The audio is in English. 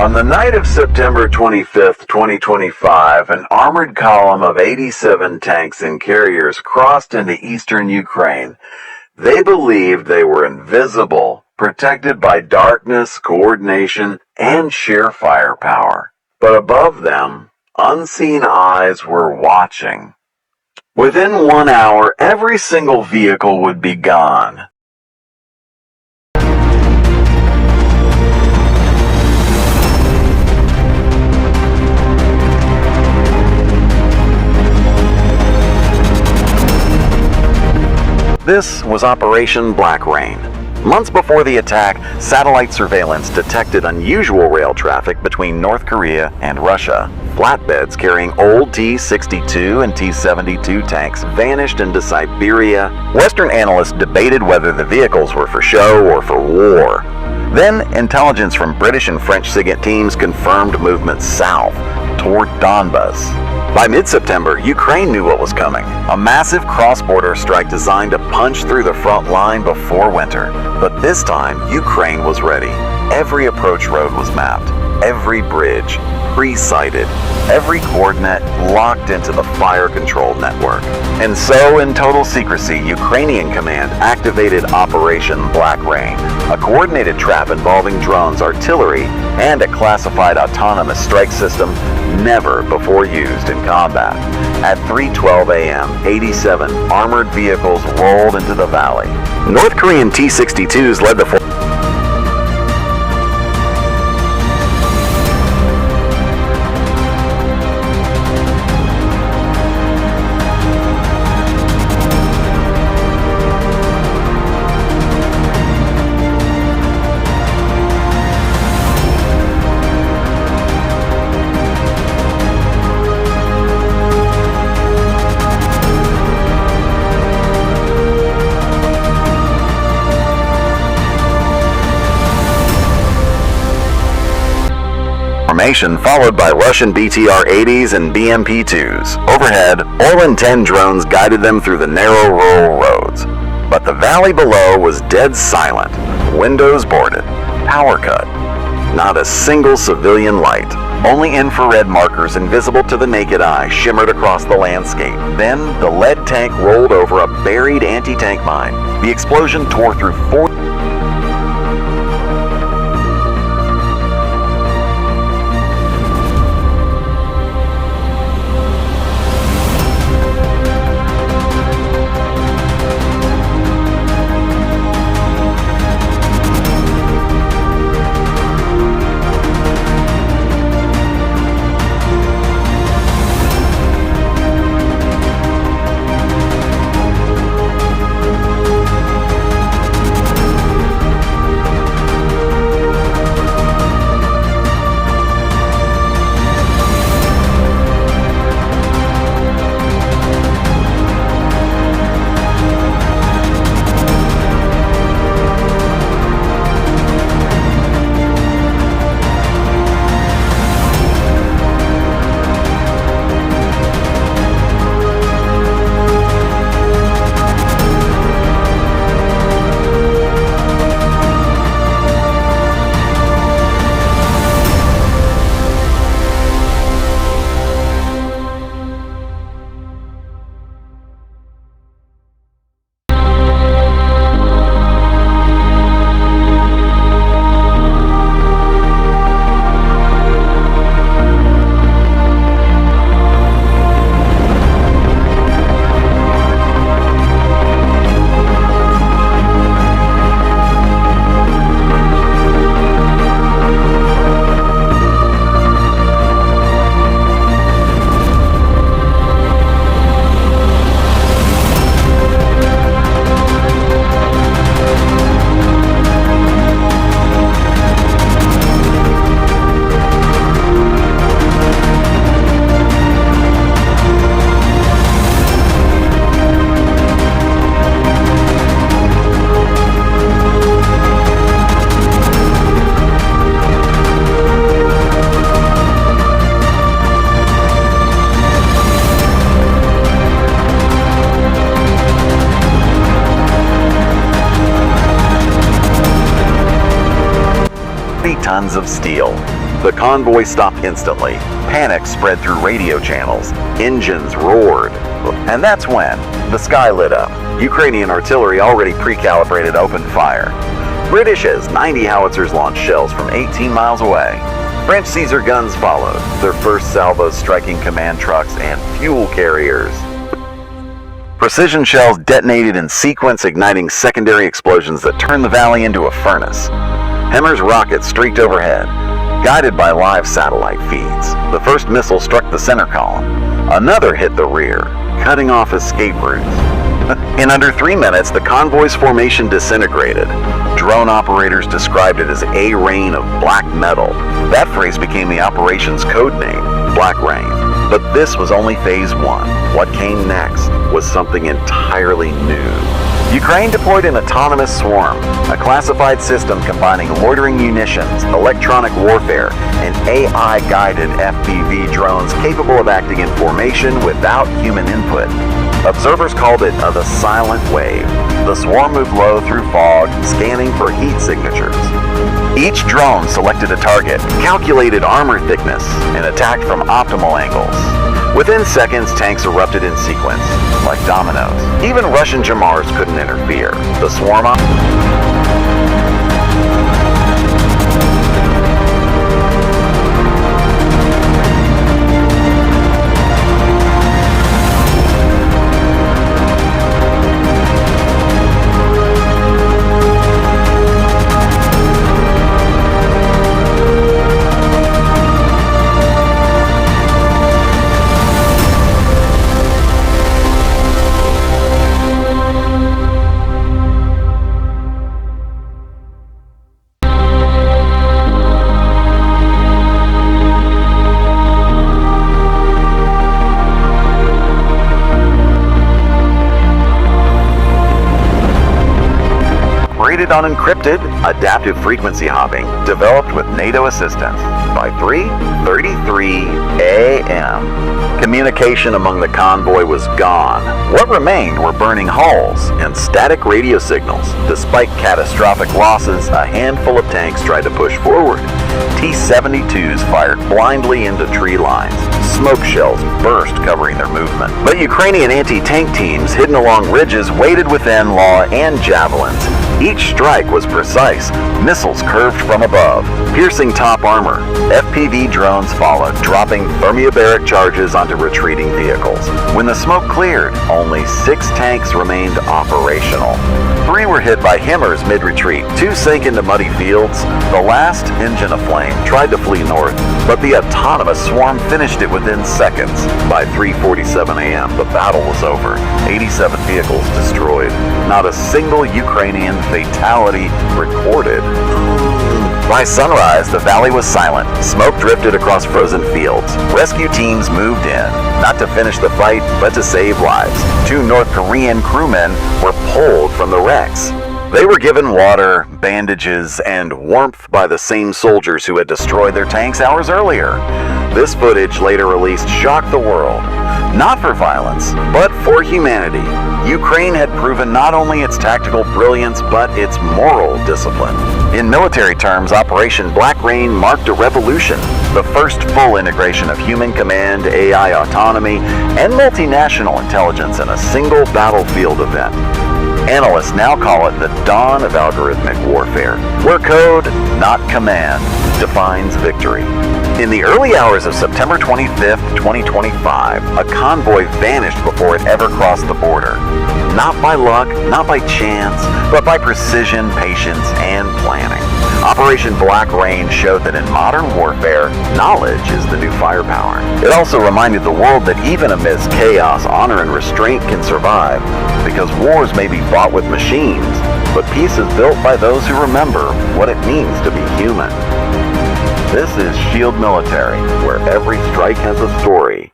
On the night of September 25, 2025, an armored column of 87 tanks and carriers crossed into eastern Ukraine. They believed they were invisible, protected by darkness, coordination, and sheer firepower. But above them, unseen eyes were watching. Within 1 hour, every single vehicle would be gone. This was Operation Black Rain. Months before the attack, satellite surveillance detected unusual rail traffic between North Korea and Russia. Flatbeds carrying old T-62 and T-72 tanks vanished into Siberia. Western analysts debated whether the vehicles were for show or for war. Then, intelligence from British and French SIGINT teams confirmed movement south, toward Donbas. By mid-September, Ukraine knew what was coming. A massive cross-border strike designed to punch through the front line before winter. But this time, Ukraine was ready. Every approach road was mapped. Every bridge pre-sighted. Every coordinate locked into the fire control network. And so, in total secrecy, Ukrainian command activated Operation Black Rain, a coordinated trap involving drones, artillery, and a classified autonomous strike system never before used in combat. At 3:12 a.m., 87 armored vehicles rolled into the valley. North Korean T-62s led the formation, followed by Russian BTR-80s and BMP-2s. Overhead, Orlan-10 drones guided them through the narrow rural roads. But the valley below was dead silent. Windows boarded. Power cut. Not a single civilian light. Only infrared markers invisible to the naked eye shimmered across the landscape. Then, the lead tank rolled over a buried anti-tank mine. The explosion tore through 4 50 tons of steel. The convoy stopped instantly. Panic spread through radio channels. Engines roared. And that's when the sky lit up. Ukrainian artillery already pre-calibrated opened fire. British's 90 howitzers launched shells from 18 miles away. French Caesar guns followed, their first salvos striking command trucks and fuel carriers. Precision shells detonated in sequence, igniting secondary explosions that turned the valley into a furnace. Hemmer's rockets streaked overhead, guided by live satellite feeds. The first missile struck the center column. Another hit the rear, cutting off escape routes. In under 3 minutes, the convoy's formation disintegrated. Drone operators described it as a rain of black metal. That phrase became the operation's code name, Black Rain. But this was only phase 1. What came next was something entirely new. Ukraine deployed an autonomous swarm, a classified system combining loitering munitions, electronic warfare, and AI-guided FPV drones capable of acting in formation without human input. Observers called it the silent wave. The swarm moved low through fog, scanning for heat signatures. Each drone selected a target, calculated armor thickness, and attacked from optimal angles. Within seconds, tanks erupted in sequence, like dominoes. Even Russian Jamars couldn't interfere. The swarm operated on encrypted, adaptive frequency hopping, developed with NATO assistance. By 3:33 a.m., communication among the convoy was gone. What remained were burning hulls and static radio signals. Despite catastrophic losses, a handful of tanks tried to push forward. T-72s fired blindly into tree lines. Smoke shells burst, covering their movement. But Ukrainian anti-tank teams hidden along ridges waited with NLAW and javelins. Each strike was precise. Missiles curved from above, piercing top armor. FPV drones followed, dropping thermobaric charges onto retreating vehicles. When the smoke cleared, only 6 tanks remained operational. 3 were hit by HIMARS mid-retreat. 2 sank into muddy fields. The last, engine aflame, tried to flee north, but the autonomous swarm finished it within seconds. By 3:47 a.m., the battle was over. 87 vehicles destroyed. Not a single Ukrainian fatality recorded. By sunrise, the valley was silent. Smoke drifted across frozen fields. Rescue teams moved in, not to finish the fight, but to save lives. 2 North Korean crewmen were pulled from the wrecks. They were given water, bandages, and warmth by the same soldiers who had destroyed their tanks hours earlier. This footage, later released, shocked the world. Not for violence, but for humanity. Ukraine had proven not only its tactical brilliance, but its moral discipline. In military terms, Operation Black Rain marked a revolution, the first full integration of human command, AI autonomy, and multinational intelligence in a single battlefield event. Analysts now call it the dawn of algorithmic warfare, where code, not command, defines victory. In the early hours of September 25, 2025, a convoy vanished before it ever crossed the border. Not by luck, not by chance, but by precision, patience, and planning. Operation Black Rain showed that in modern warfare, knowledge is the new firepower. It also reminded the world that even amidst chaos, honor and restraint can survive, because wars may be fought with machines, but peace is built by those who remember what it means to be human. This is Shield Military, where every strike has a story,